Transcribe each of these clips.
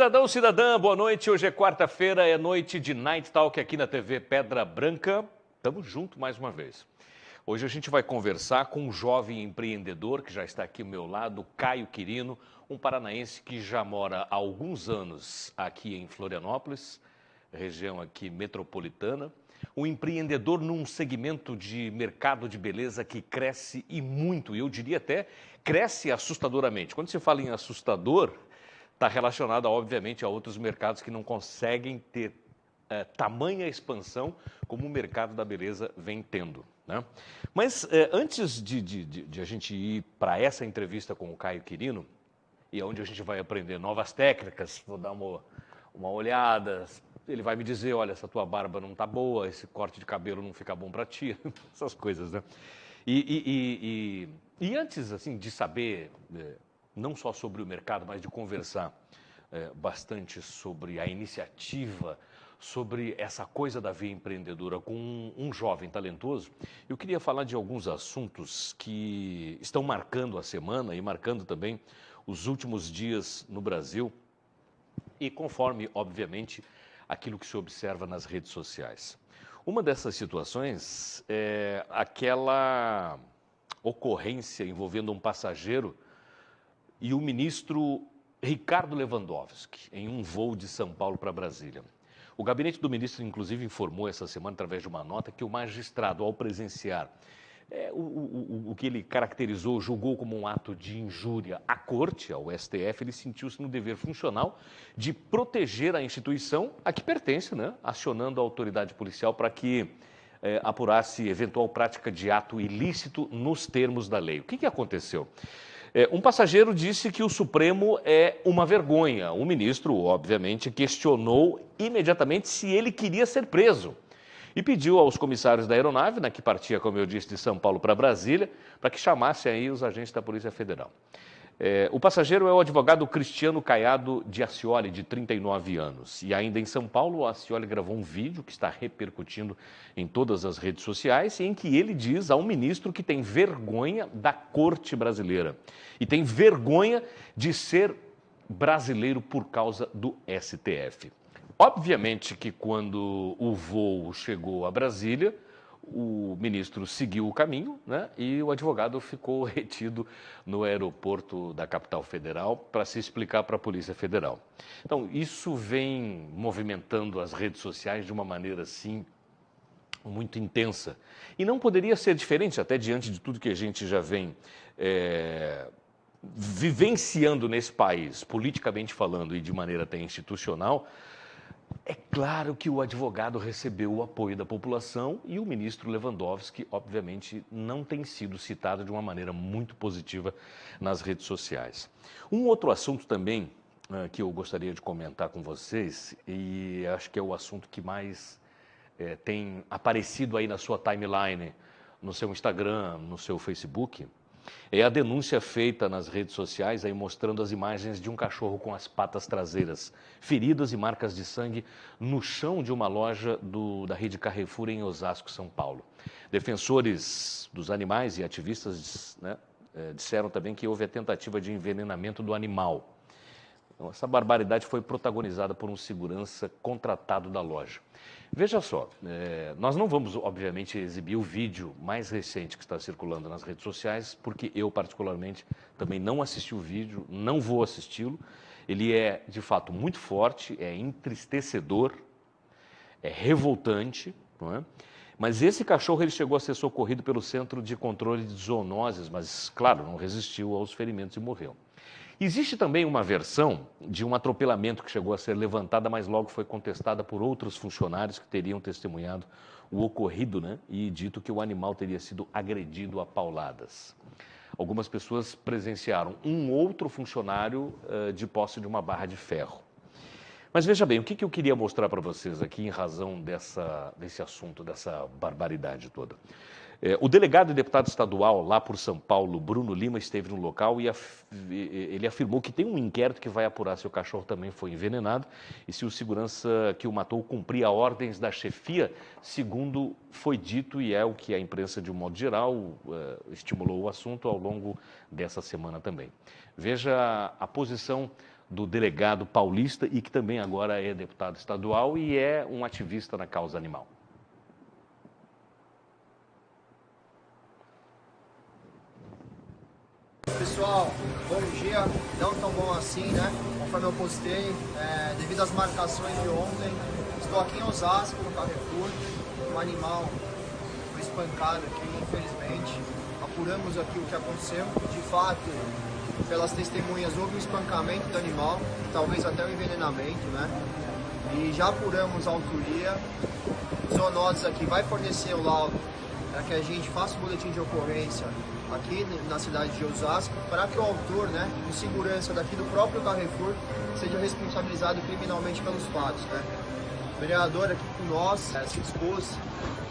cidadão, cidadã, boa noite. Hoje é quarta-feira, é noite de Night Talk aqui na TV Pedra Branca. Estamos juntos mais uma vez. Hoje a gente vai conversar com um jovem empreendedor que já está aqui ao meu lado, Caio Quirino, um paranaense que já mora há alguns anos aqui em Florianópolis, região aqui metropolitana. Um empreendedor num segmento de mercado de beleza que cresce e muito, eu diria até cresce assustadoramente. Quando se fala em assustador, está relacionado, obviamente, a outros mercados que não conseguem ter tamanha expansão como o mercado da beleza vem tendo, né? Mas antes de a gente ir para essa entrevista com o Caio Quirino, e onde a gente vai aprender novas técnicas, vou dar uma olhada, ele vai me dizer, olha, essa tua barba não está boa, esse corte de cabelo não fica bom para ti, essas coisas, né? E antes, assim, de saber, não só sobre o mercado, mas de conversar bastante sobre a iniciativa, sobre essa coisa da veia empreendedora com um jovem talentoso, eu queria falar de alguns assuntos que estão marcando a semana e marcando também os últimos dias no Brasil e conforme, obviamente, aquilo que se observa nas redes sociais. Uma dessas situações é aquela ocorrência envolvendo um passageiro e o ministro Ricardo Lewandowski, em um voo de São Paulo para Brasília. O gabinete do ministro, inclusive, informou essa semana, através de uma nota, que o magistrado, ao presenciar o que ele caracterizou, julgou como um ato de injúria à corte, ao STF, ele sentiu-se no dever funcional de proteger a instituição a que pertence, né? Acionando a autoridade policial para que apurasse eventual prática de ato ilícito nos termos da lei. O que aconteceu? Um passageiro disse que o Supremo é uma vergonha. O ministro, obviamente, questionou imediatamente se ele queria ser preso e pediu aos comissários da aeronave, que partia, como eu disse, de São Paulo para Brasília, para que chamassem aí os agentes da Polícia Federal. O passageiro é o advogado Cristiano Caiado de Ascioli, de 39 anos. E ainda em São Paulo, o Ascioli gravou um vídeo que está repercutindo em todas as redes sociais, em que ele diz ao ministro que tem vergonha da corte brasileira e tem vergonha de ser brasileiro por causa do STF. Obviamente que quando o voo chegou a Brasília, o ministro seguiu o caminho, né, e o advogado ficou retido no aeroporto da capital federal para se explicar para a Polícia Federal. Então, isso vem movimentando as redes sociais de uma maneira, assim, muito intensa. E não poderia ser diferente, até diante de tudo que a gente já vem vivenciando nesse país, politicamente falando e de maneira até institucional. É claro que o advogado recebeu o apoio da população e o ministro Lewandowski, obviamente, não tem sido citado de uma maneira muito positiva nas redes sociais. Um outro assunto também que eu gostaria de comentar com vocês, e acho que é o assunto que mais tem aparecido aí na sua timeline, no seu Instagram, no seu Facebook, é a denúncia feita nas redes sociais aí mostrando as imagens de um cachorro com as patas traseiras feridas e marcas de sangue no chão de uma loja da rede Carrefour em Osasco, São Paulo. Defensores dos animais e ativistas, né, disseram também que houve a tentativa de envenenamento do animal. Então, essa barbaridade foi protagonizada por um segurança contratado da loja. Veja só, nós não vamos, obviamente, exibir o vídeo mais recente que está circulando nas redes sociais, porque eu, particularmente, também não assisti o vídeo, não vou assisti-lo. Ele é, de fato, muito forte, é entristecedor, é revoltante, não é? Mas esse cachorro ele chegou a ser socorrido pelo Centro de Controle de Zoonoses, mas, claro, não resistiu aos ferimentos e morreu. Existe também uma versão de um atropelamento que chegou a ser levantada, mas logo foi contestada por outros funcionários que teriam testemunhado o ocorrido, né? E dito que o animal teria sido agredido a pauladas. Algumas pessoas presenciaram um outro funcionário de posse de uma barra de ferro. Mas veja bem, o que eu queria mostrar para vocês aqui em razão desse assunto, dessa barbaridade toda. O delegado e deputado estadual lá por São Paulo, Bruno Lima, esteve no local e ele afirmou que tem um inquérito que vai apurar se o cachorro também foi envenenado e se o segurança que o matou cumpria ordens da chefia, segundo foi dito e é o que a imprensa, de um modo geral, estimulou o assunto ao longo dessa semana também. Veja a posição do delegado paulista e que também agora é deputado estadual e é um ativista na causa animal. Pessoal, bom dia. Não tão bom assim, né? Conforme eu postei, devido às marcações de ontem, estou aqui em Osasco, no Carrefour. Um animal foi espancado aqui, infelizmente. Apuramos aqui o que aconteceu. De fato, pelas testemunhas, houve um espancamento do animal, talvez até um envenenamento, né? E já apuramos a autoria. Os zoonoses aqui vai fornecer o laudo para que a gente faça o boletim de ocorrência aqui na cidade de Osasco, para que o autor, né, de segurança daqui do próprio Carrefour, seja responsabilizado criminalmente pelos fatos, né. O vereador aqui com nós se dispôs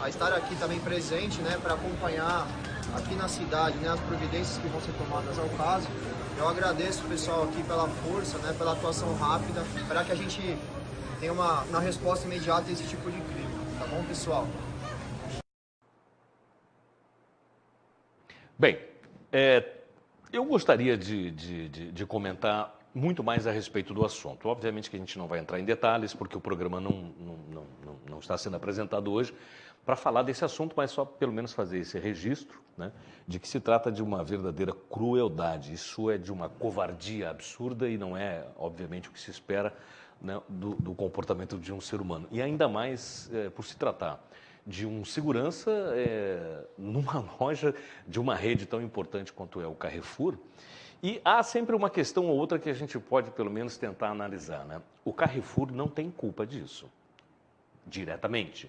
a estar aqui também presente, né, para acompanhar aqui na cidade, né, as providências que vão ser tomadas ao caso. Eu agradeço o pessoal aqui pela força, né, pela atuação rápida, para que a gente tenha uma resposta imediata a esse tipo de crime, tá bom, pessoal? Bem, eu gostaria de comentar muito mais a respeito do assunto. Obviamente que a gente não vai entrar em detalhes, porque o programa não está sendo apresentado hoje para falar desse assunto, mas só pelo menos fazer esse registro, né, de que se trata de uma verdadeira crueldade. Isso é de uma covardia absurda e não é, obviamente, o que se espera, né, do comportamento de um ser humano. E ainda mais por se tratar de um segurança numa loja de uma rede tão importante quanto é o Carrefour. E há sempre uma questão ou outra que a gente pode, pelo menos, tentar analisar, né? O Carrefour não tem culpa disso, diretamente.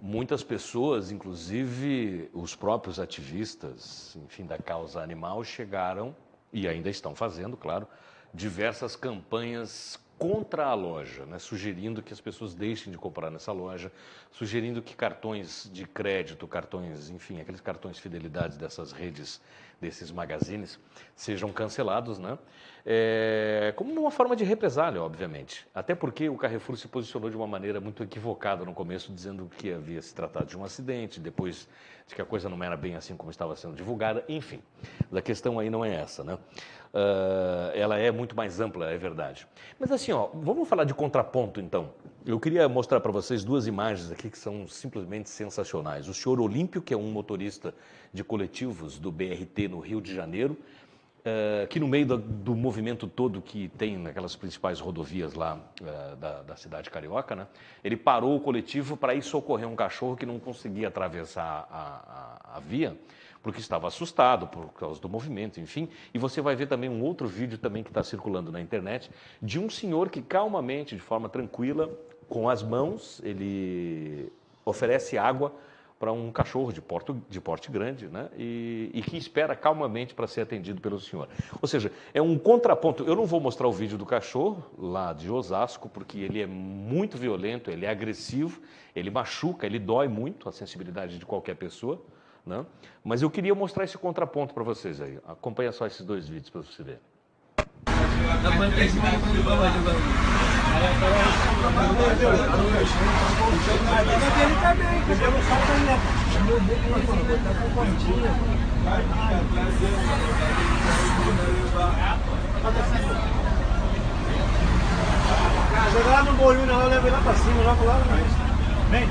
Muitas pessoas, inclusive os próprios ativistas, enfim, da causa animal, chegaram, e ainda estão fazendo, claro, diversas campanhas contra a loja, né? Sugerindo que as pessoas deixem de comprar nessa loja, sugerindo que cartões de crédito, cartões, enfim, aqueles cartões fidelidade dessas redes, desses magazines, sejam cancelados, né? Como uma forma de represália, obviamente. Até porque o Carrefour se posicionou de uma maneira muito equivocada no começo, dizendo que havia se tratado de um acidente, depois de que a coisa não era bem assim como estava sendo divulgada, enfim. Mas a questão aí não é essa, né? Ela é muito mais ampla, é verdade. Mas assim, ó, vamos falar de contraponto, então. Eu queria mostrar para vocês duas imagens aqui que são simplesmente sensacionais. O senhor Olímpio, que é um motorista de coletivos do BRT no Rio de Janeiro, que no meio do movimento todo que tem naquelas principais rodovias lá da cidade carioca, né, ele parou o coletivo para ir socorrer um cachorro que não conseguia atravessar a via, porque estava assustado por causa do movimento, enfim. E você vai ver também um outro vídeo também que está circulando na internet, de um senhor que calmamente, de forma tranquila, com as mãos, ele oferece água para um cachorro de porte grande, né? E que espera calmamente para ser atendido pelo senhor. Ou seja, é um contraponto. Eu não vou mostrar o vídeo do cachorro lá de Osasco, porque ele é muito violento, ele é agressivo, ele machuca, ele dói muito a sensibilidade de qualquer pessoa, né? Mas eu queria mostrar esse contraponto para vocês aí. Acompanha só esses dois vídeos para você ver. Joga lá no bolinho, não, eu levei lá pra cima, joga lá no meio. Vem.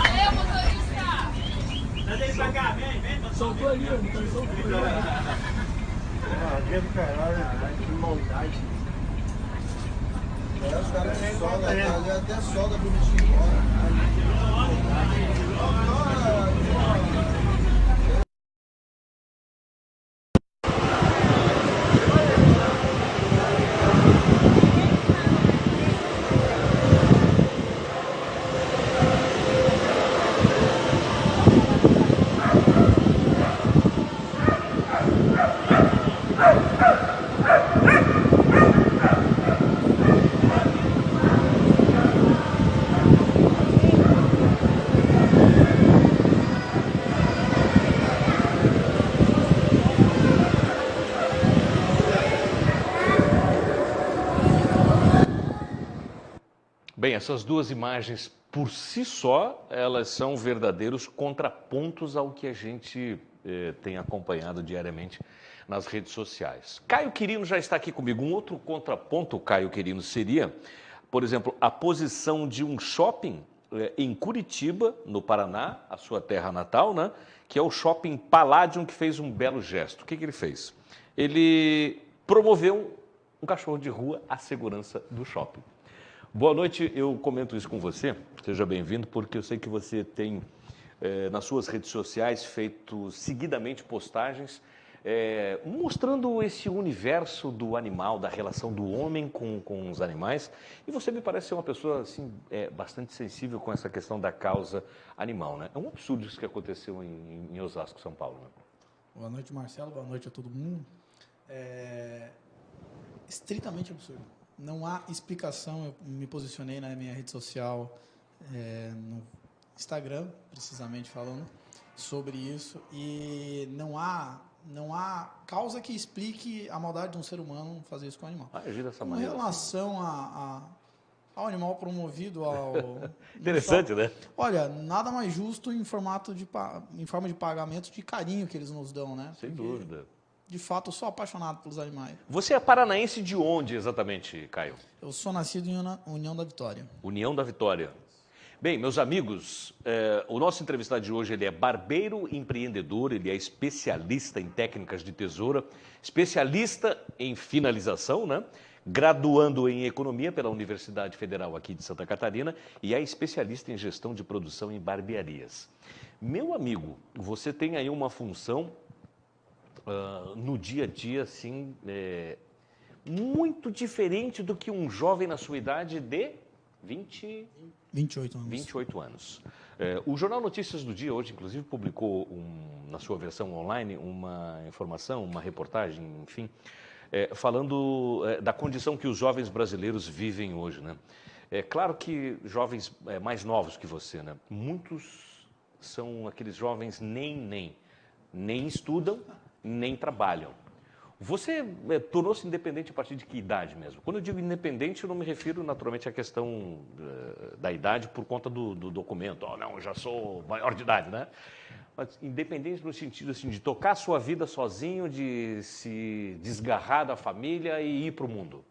Aê, motorista! Manda ele pra cá, vem. Soltou ali, ó. Soltou ali. Ah, dia do caralho, que maldade. Os caras que soldam, ali até solda bonitinho. Bem, essas duas imagens, por si só, elas são verdadeiros contrapontos ao que a gente tem acompanhado diariamente nas redes sociais. Caio Quirino já está aqui comigo. Um outro contraponto, Caio Quirino, seria, por exemplo, a posição de um shopping em Curitiba, no Paraná, a sua terra natal, né? Que é o Shopping Palladium, que fez um belo gesto. O que ele fez? Ele promoveu um cachorro de rua à segurança do shopping. Boa noite, eu comento isso com você, seja bem-vindo, porque eu sei que você tem, nas suas redes sociais, feito seguidamente postagens mostrando esse universo do animal, da relação do homem com os animais. E você me parece ser uma pessoa assim, bastante sensível com essa questão da causa animal, né? É um absurdo isso que aconteceu em Osasco, São Paulo, né? Boa noite, Marcelo. Boa noite a todo mundo. Estritamente absurdo. Não há explicação. Eu me posicionei na minha rede social, no Instagram, precisamente falando, sobre isso. E não há causa que explique a maldade de um ser humano fazer isso com o animal. Agir dessa Com maneira. relação ao animal promovido ao... Interessante, né? Olha, nada mais justo em forma de pagamento de carinho que eles nos dão, né? Sem Porque, dúvida. de fato, eu sou apaixonado pelos animais. Você é paranaense de onde exatamente, Caio? Eu sou nascido em União da Vitória. União da Vitória. Bem, meus amigos, o nosso entrevistado de hoje ele é barbeiro empreendedor, ele é especialista em técnicas de tesoura, especialista em finalização, né? Graduando em economia pela Universidade Federal aqui de Santa Catarina e é especialista em gestão de produção em barbearias. Meu amigo, você tem aí uma função no dia a dia, assim, muito diferente do que um jovem na sua idade de 28 anos. 28 anos. O Jornal Notícias do Dia hoje, inclusive, publicou na sua versão online uma informação, uma reportagem, enfim, falando da condição que os jovens brasileiros vivem hoje, né? É claro que jovens mais novos que você, né? Muitos são aqueles jovens nem estudam, nem trabalham. Você tornou-se independente a partir de que idade mesmo? Quando eu digo independente, eu não me refiro naturalmente à questão da idade por conta do documento. Oh, não, eu já sou maior de idade, né? Mas independente no sentido assim, de tocar a sua vida sozinho, de se desgarrar da família e ir para o mundo.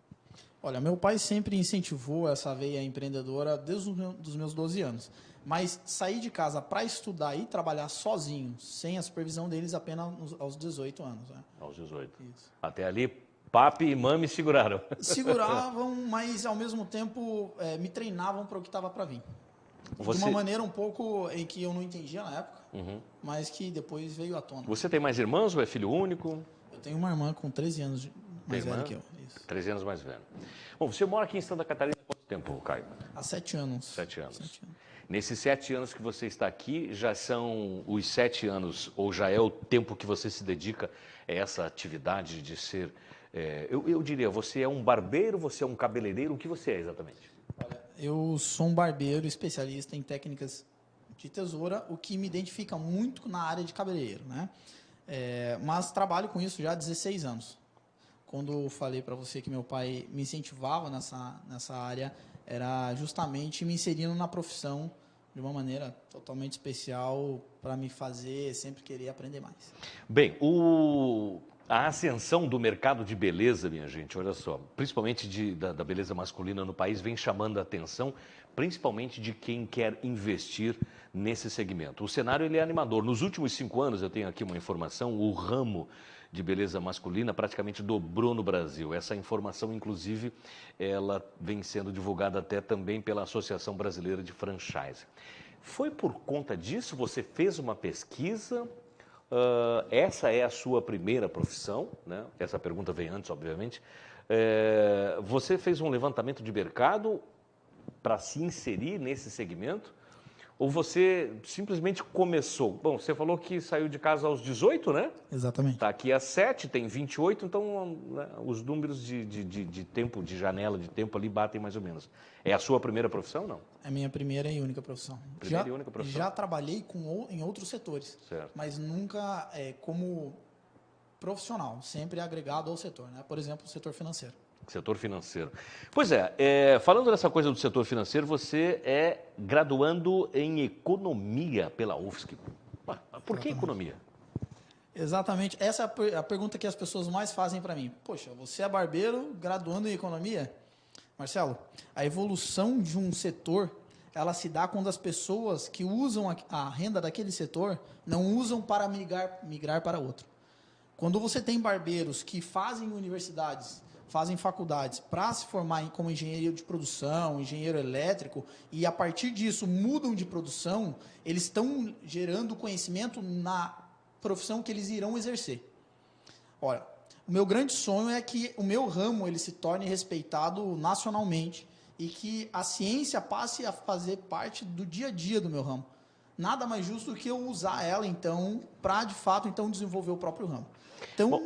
Olha, meu pai sempre incentivou essa veia empreendedora desde os meus 12 anos. Mas sair de casa para estudar e trabalhar sozinho, sem a supervisão deles, apenas aos 18 anos. Né? Aos 18. Isso. Até ali, papi e mami seguraram. Seguravam, mas ao mesmo tempo me treinavam para o que estava para vir. Você... De uma maneira um pouco em que eu não entendia na época, mas que depois veio à tona. Você tem mais irmãos ou é filho único? Eu tenho uma irmã com 13 anos mais velha que eu. Isso. 13 anos mais velho. Bom, você mora aqui em Santa Catarina há quanto tempo, Caio? Há 7 anos. 7 anos. 7 anos. Nesses 7 anos que você está aqui, já são os 7 anos, ou já é o tempo que você se dedica a essa atividade de ser... eu diria, você é um barbeiro, você é um cabeleireiro, o que você é exatamente? Olha, eu sou um barbeiro especialista em técnicas de tesoura, o que me identifica muito na área de cabeleireiro, né? Mas trabalho com isso já há 16 anos. Quando eu falei para você que meu pai me incentivava nessa área, era justamente me inserindo na profissão de uma maneira totalmente especial para me fazer sempre querer aprender mais. Bem, a ascensão do mercado de beleza, minha gente, olha só, principalmente da beleza masculina no país, vem chamando a atenção, principalmente de quem quer investir nesse segmento. O cenário ele é animador. Nos últimos 5 anos, eu tenho aqui uma informação, o ramo de beleza masculina praticamente dobrou no Brasil. Essa informação, inclusive, ela vem sendo divulgada até também pela Associação Brasileira de Franchise. Foi por conta disso? Você fez uma pesquisa? Essa é a sua primeira profissão, né? Essa pergunta vem antes, obviamente. Você fez um levantamento de mercado para se inserir nesse segmento? Ou você simplesmente começou? Bom, você falou que saiu de casa aos 18, né? Exatamente. Está aqui às 7, tem 28, então né, os números de tempo, de janela de tempo ali batem mais ou menos. É a sua primeira profissão, não? É a minha primeira e única profissão. Primeira e única profissão. Já trabalhei em outros setores, certo, mas nunca como profissional, sempre agregado ao setor, né? Por exemplo, o setor financeiro. Setor financeiro. Pois é, falando dessa coisa do setor financeiro, você é graduando em economia pela UFSC. Por que economia? Exatamente. Essa é a pergunta que as pessoas mais fazem para mim. Poxa, você é barbeiro graduando em economia? Marcelo, a evolução de um setor, ela se dá quando as pessoas que usam a renda daquele setor não usam para migrar para outro. Quando você tem barbeiros que fazem universidades, fazem faculdades para se formar como engenheiro de produção, engenheiro elétrico, e a partir disso mudam de produção, eles estão gerando conhecimento na profissão que eles irão exercer. Olha, o meu grande sonho é que o meu ramo ele se torne respeitado nacionalmente e que a ciência passe a fazer parte do dia a dia do meu ramo. Nada mais justo do que eu usar ela, então, para, de fato, então, desenvolver o próprio ramo. Então,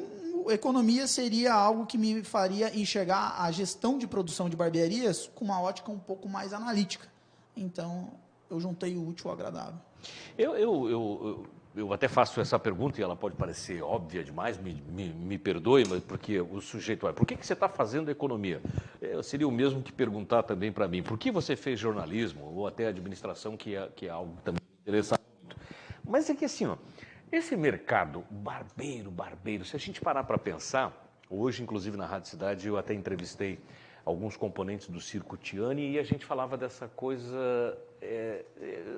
economia seria algo que me faria enxergar a gestão de produção de barbearias com uma ótica um pouco mais analítica. Então, eu juntei o útil ao agradável. Eu até faço essa pergunta e ela pode parecer óbvia demais, me perdoe, mas porque o sujeito por que você está fazendo economia? Seria o mesmo que perguntar também para mim, por que você fez jornalismo ou até administração, que é algo que também me interessa muito. Mas é que assim, ó, esse mercado barbeiro, se a gente parar para pensar, hoje inclusive na Rádio Cidade eu até entrevistei alguns componentes do Circo Tiani e a gente falava dessa coisa,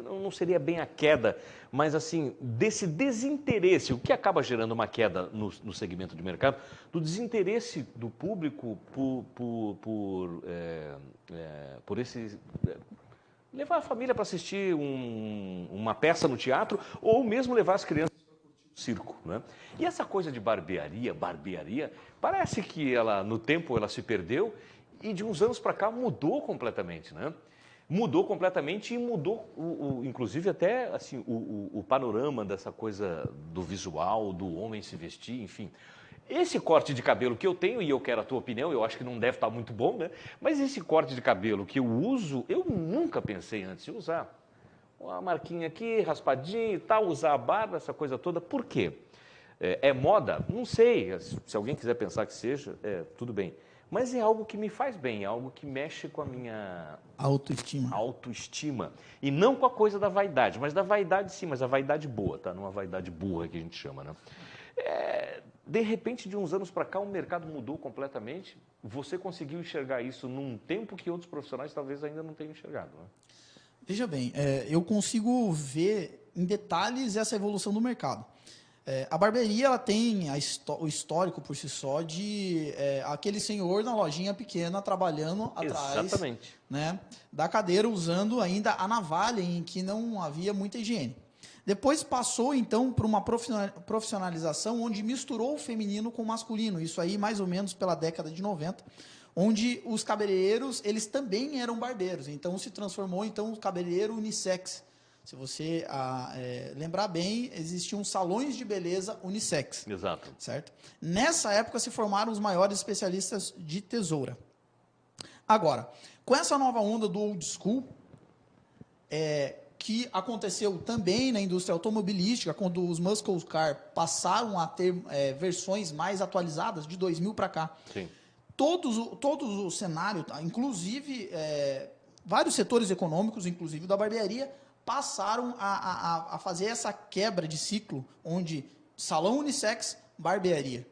não seria bem a queda, mas assim, desse desinteresse, o que acaba gerando uma queda no segmento de mercado, do desinteresse do público por esse... levar a família para assistir uma peça no teatro ou mesmo levar as crianças para curtir o circo, né? E essa coisa de barbearia, parece que ela, no tempo, ela se perdeu e de uns anos para cá mudou completamente, né? Mudou completamente e mudou, inclusive até assim, o panorama dessa coisa do visual, do homem se vestir, enfim. Esse corte de cabelo que eu tenho, e eu quero a tua opinião, eu acho que não deve estar muito bom, né? Mas esse corte de cabelo que eu uso, eu nunca pensei antes de usar. Uma marquinha aqui, raspadinho e tal, usar a barba, essa coisa toda. Por quê? É moda? Não sei. Se alguém quiser pensar que seja, tudo bem. Mas é algo que me faz bem, é algo que mexe com a minha... autoestima. E não com a coisa da vaidade, mas da vaidade sim, mas a vaidade boa, tá? Não a vaidade burra que a gente chama, né? De repente, de uns anos para cá, o mercado mudou completamente. Você conseguiu enxergar isso num tempo que outros profissionais talvez ainda não tenham enxergado, né? Veja bem, eu consigo ver em detalhes essa evolução do mercado. A barbearia ela tem o histórico por si só de aquele senhor na lojinha pequena trabalhando atrás, né, da cadeira, usando ainda a navalha em que não havia muita higiene. Depois passou, então, por uma profissionalização onde misturou o feminino com o masculino. Isso aí mais ou menos pela década de 90, onde os cabeleireiros eles também eram barbeiros. Então se transformou então, o cabeleireiro unissex. Se você lembrar bem, existiam salões de beleza unissex. Exato. Certo? Nessa época se formaram os maiores especialistas de tesoura. Agora, com essa nova onda do old school, que aconteceu também na indústria automobilística, quando os muscle car passaram a ter versões mais atualizadas, de 2000 para cá. Sim. Todos o cenário, inclusive vários setores econômicos, inclusive da barbearia, passaram a fazer essa quebra de ciclo, onde salão unissex, barbearia.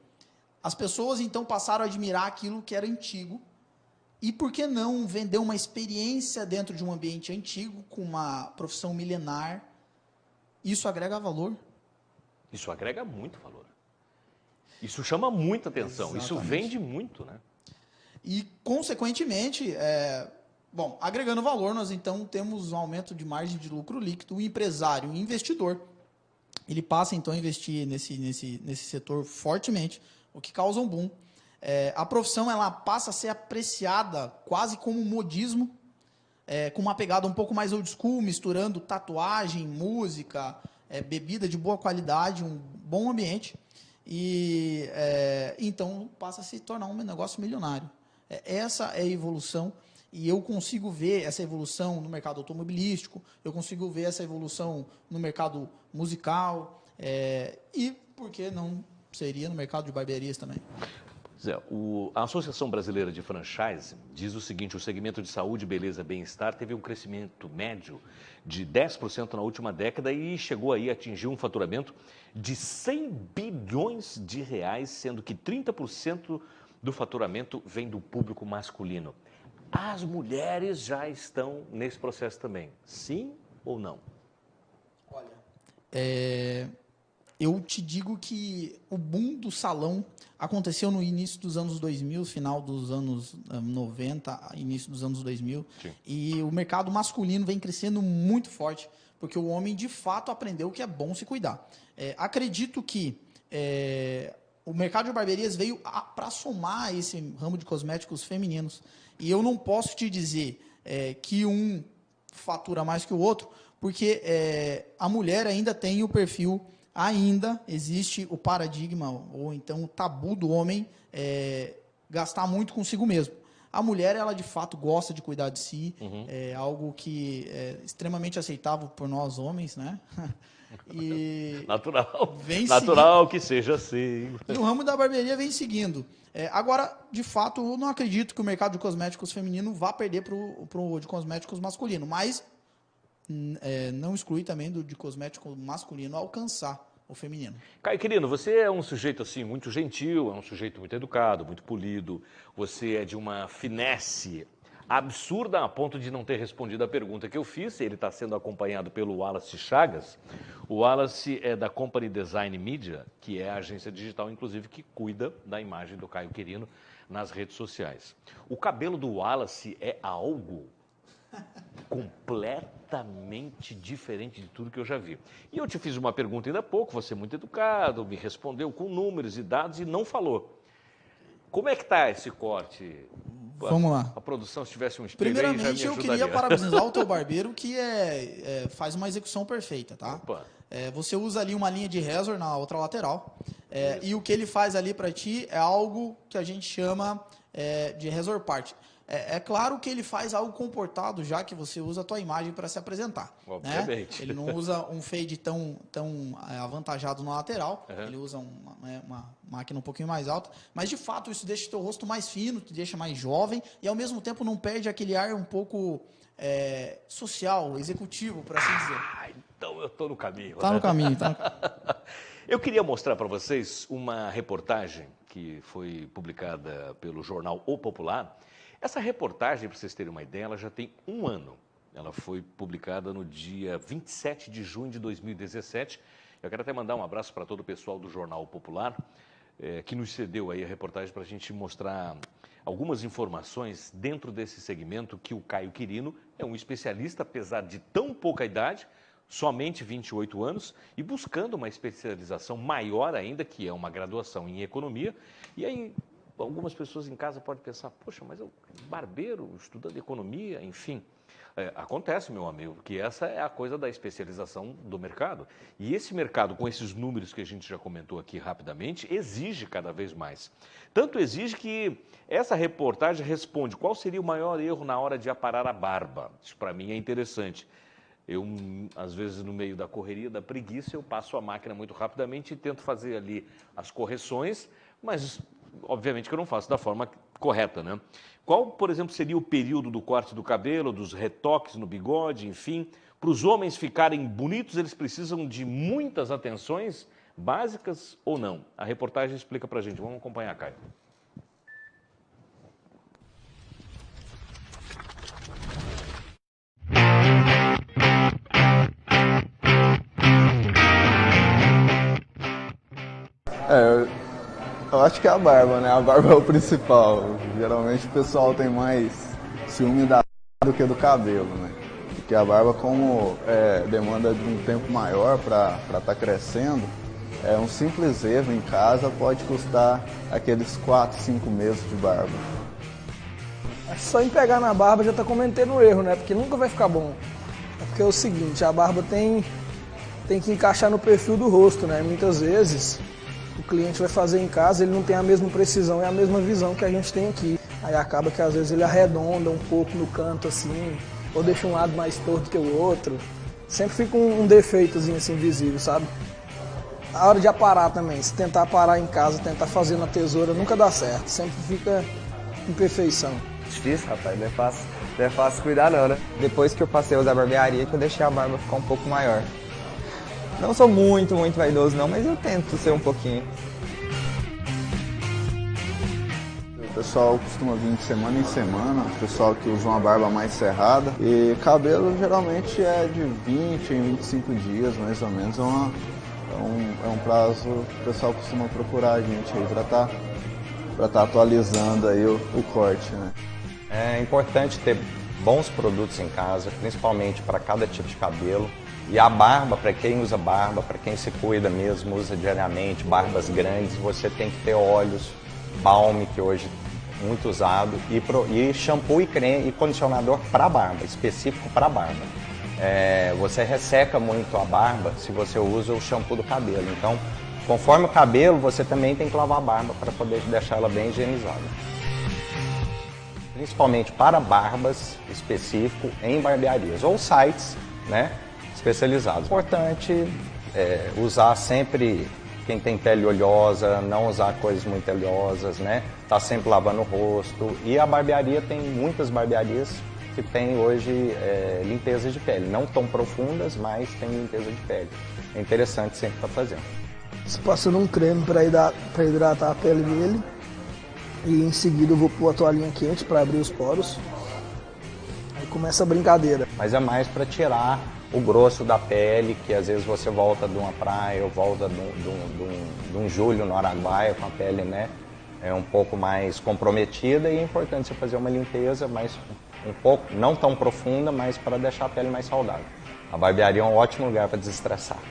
As pessoas, então, passaram a admirar aquilo que era antigo. E por que não vender uma experiência dentro de um ambiente antigo, com uma profissão milenar? Isso agrega valor? Isso agrega muito valor. Isso chama muita atenção. Exatamente. Isso vende muito, né? E, consequentemente, agregando valor, nós então temos um aumento de margem de lucro líquido. O empresário, o investidor, ele passa então a investir nesse setor fortemente, o que causa um boom. A profissão ela passa a ser apreciada quase como um modismo, com uma pegada um pouco mais old school, misturando tatuagem, música, bebida de boa qualidade, um bom ambiente. E então passa a se tornar um negócio milionário. Essa é a evolução. E eu consigo ver essa evolução no mercado automobilístico, eu consigo ver essa evolução no mercado musical, e por que não seria no mercado de barbearias também? Zé, a Associação Brasileira de Franchise diz o seguinte: o segmento de saúde, beleza e bem-estar teve um crescimento médio de 10% na última década e chegou aí a atingir um faturamento de 100 bilhões de reais, sendo que 30% do faturamento vem do público masculino. As mulheres já estão nesse processo também, sim ou não? Olha, eu te digo que o boom do salão aconteceu no início dos anos 2000, final dos anos 90, início dos anos 2000. Sim. E o mercado masculino vem crescendo muito forte, porque o homem, de fato, aprendeu que é bom se cuidar. Acredito que o mercado de barbearias veio para somar esse ramo de cosméticos femininos. E eu não posso te dizer que um fatura mais que o outro, porque a mulher ainda tem o perfil. Ainda existe o paradigma, ou então o tabu do homem gastar muito consigo mesmo. A mulher, ela de fato gosta de cuidar de si, é algo que é extremamente aceitável por nós homens, né? E natural que seja assim. E o ramo da barbearia vem seguindo. Agora, de fato, eu não acredito que o mercado de cosméticos feminino vá perder pro de cosméticos masculino, mas não exclui também de cosmético masculino alcançar o feminino. Caio Quirino, você é um sujeito assim muito gentil, é um sujeito muito educado, muito polido, você é de uma finesse absurda a ponto de não ter respondido a pergunta que eu fiz. Ele está sendo acompanhado pelo Wallace Chagas. O Wallace é da Company Design Media, que é a agência digital, inclusive, que cuida da imagem do Caio Quirino nas redes sociais. O cabelo do Wallace é algo completamente diferente de tudo que eu já vi. E eu te fiz uma pergunta ainda há pouco, você é muito educado, me respondeu com números e dados e não falou. Como é que está esse corte? Vamos lá. A produção, se tivesse um espelho aí, já me Primeiramente, eu ajudaria. queria parabenizar o teu barbeiro, que faz uma execução perfeita, tá? Opa. Você usa ali uma linha de razor na outra lateral, e o que ele faz ali para ti é algo que a gente chama de razor part. É claro que ele faz algo comportado, já que você usa a tua imagem para se apresentar. Obviamente. Né? Ele não usa um fade tão avantajado na lateral, ele usa uma máquina um pouquinho mais alta, mas de fato isso deixa o teu rosto mais fino, te deixa mais jovem e ao mesmo tempo não perde aquele ar um pouco social, executivo, por assim dizer. Então eu estou no caminho. Tá no caminho, tá no... Eu queria mostrar para vocês uma reportagem que foi publicada pelo jornal O Popular. Essa reportagem, para vocês terem uma ideia, ela já tem um ano. Ela foi publicada no dia 27 de junho de 2017. Eu quero até mandar um abraço para todo o pessoal do Jornal O Popular, que nos cedeu aí a reportagem para a gente mostrar algumas informações dentro desse segmento, que o Caio Quirino é um especialista, apesar de tão pouca idade, somente 28 anos, e buscando uma especialização maior ainda, que é uma graduação em economia. E aí algumas pessoas em casa podem pensar, poxa, mas eu barbeiro, estudando economia, enfim. Acontece, meu amigo, que essa é a coisa da especialização do mercado. E esse mercado, com esses números que a gente já comentou aqui rapidamente, exige cada vez mais. Tanto exige que essa reportagem responde qual seria o maior erro na hora de aparar a barba. Isso para mim é interessante. Eu, às vezes, no meio da correria, da preguiça, eu passo a máquina muito rapidamente e tento fazer ali as correções, mas obviamente que eu não faço da forma correta, né? Qual, por exemplo, seria o período do corte do cabelo, dos retoques no bigode, enfim? Para os homens ficarem bonitos, eles precisam de muitas atenções básicas ou não? A reportagem explica pra gente. Vamos acompanhar, Caio. Eu acho que é a barba, né? A barba é o principal. Geralmente o pessoal tem mais ciúme da do que do cabelo, né? Porque a barba, como demanda de um tempo maior para estar crescendo, um simples erro em casa pode custar aqueles 4, 5 meses de barba. Só em pegar na barba já está cometendo um erro, né? Porque nunca vai ficar bom. Porque é o seguinte, a barba tem que encaixar no perfil do rosto, né? Muitas vezes o cliente vai fazer em casa, ele não tem a mesma precisão e a mesma visão que a gente tem aqui. Aí acaba que às vezes ele arredonda um pouco no canto assim, ou deixa um lado mais torto que o outro. Sempre fica um defeitozinho assim visível, sabe? a hora de aparar também. Se tentar aparar em casa, tentar fazer na tesoura, nunca dá certo. Sempre fica imperfeição. Difícil, rapaz. Não é fácil cuidar não, né? Depois que eu passei a usar barbearia, que eu deixei a barba ficar um pouco maior. Não sou muito vaidoso não, mas eu tento ser um pouquinho. O pessoal costuma vir de semana em semana, o pessoal que usa uma barba mais cerrada. E cabelo geralmente é de 20 em 25 dias, mais ou menos. É um prazo que o pessoal costuma procurar a gente aí para tá atualizando aí o corte, né? É importante ter bons produtos em casa, principalmente para cada tipo de cabelo. E a barba, para quem usa barba, para quem se cuida mesmo, usa diariamente, barbas grandes, você tem que ter óleos, balme, que hoje é muito usado, e shampoo e creme e condicionador para barba, específico para barba. Você resseca muito a barba se você usa o shampoo do cabelo. Então, conforme o cabelo, você também tem que lavar a barba para poder deixar ela bem higienizada. Principalmente para barbas, específico em barbearias ou sites, né, especializados. Importante usar sempre, quem tem pele oleosa, não usar coisas muito oleosas, né? Tá sempre lavando o rosto. E a barbearia, tem muitas barbearias que tem hoje limpeza de pele. Não tão profundas, mas tem limpeza de pele. É interessante sempre estar fazendo. Você passando um creme para hidratar a pele dele. E em seguida eu vou pôr a toalhinha quente para abrir os poros. Aí começa a brincadeira. Mas é mais para tirar o grosso da pele, que às vezes você volta de uma praia ou volta de um julho no Araguaia com a pele, né, um pouco mais comprometida, e é importante você fazer uma limpeza mais um pouco, não tão profunda, mas para deixar a pele mais saudável. A barbearia é um ótimo lugar para desestressar.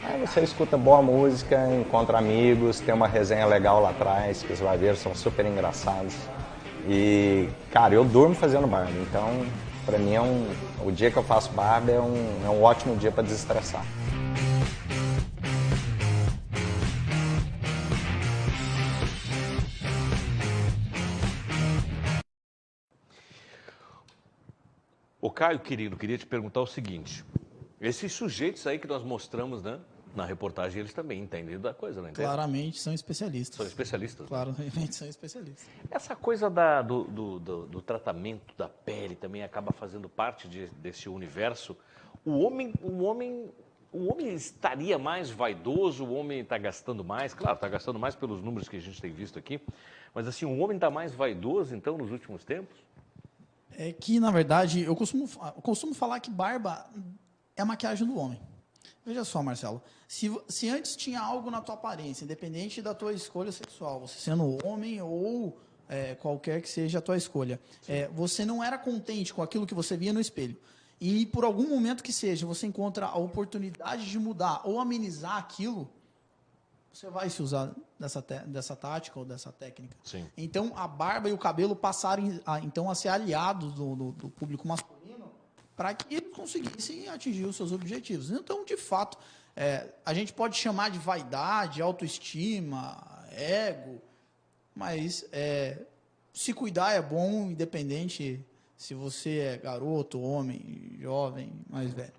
Aí você escuta boa música, encontra amigos, tem uma resenha legal lá atrás, que os barbeiros são super engraçados. E, cara, eu durmo fazendo barba, então, pra mim, o dia que eu faço barba é um ótimo dia para desestressar. Ô Caio, querido, queria te perguntar o seguinte. Esses sujeitos aí que nós mostramos, né, na reportagem, eles também entendem da coisa, né? Claramente são especialistas. São especialistas. Claramente são especialistas. Essa coisa do tratamento da pele também acaba fazendo parte desse universo. O homem estaria mais vaidoso, o homem está gastando mais, claro, está gastando mais pelos números que a gente tem visto aqui, mas assim, o homem está mais vaidoso, então, nos últimos tempos? É que, na verdade, eu costumo falar que barba é a maquiagem do homem. Veja só, Marcelo, se antes tinha algo na tua aparência, independente da tua escolha sexual, você sendo homem ou qualquer que seja a tua escolha, você não era contente com aquilo que você via no espelho. E por algum momento que seja, você encontra a oportunidade de mudar ou amenizar aquilo, você vai se usar dessa tática ou dessa técnica. Sim. Então, a barba e o cabelo passaram a ser aliados do público masculino para que eles conseguissem atingir os seus objetivos. Então, de fato, a gente pode chamar de vaidade, autoestima, ego, mas se cuidar é bom, independente se você é garoto, homem, jovem, mais velho.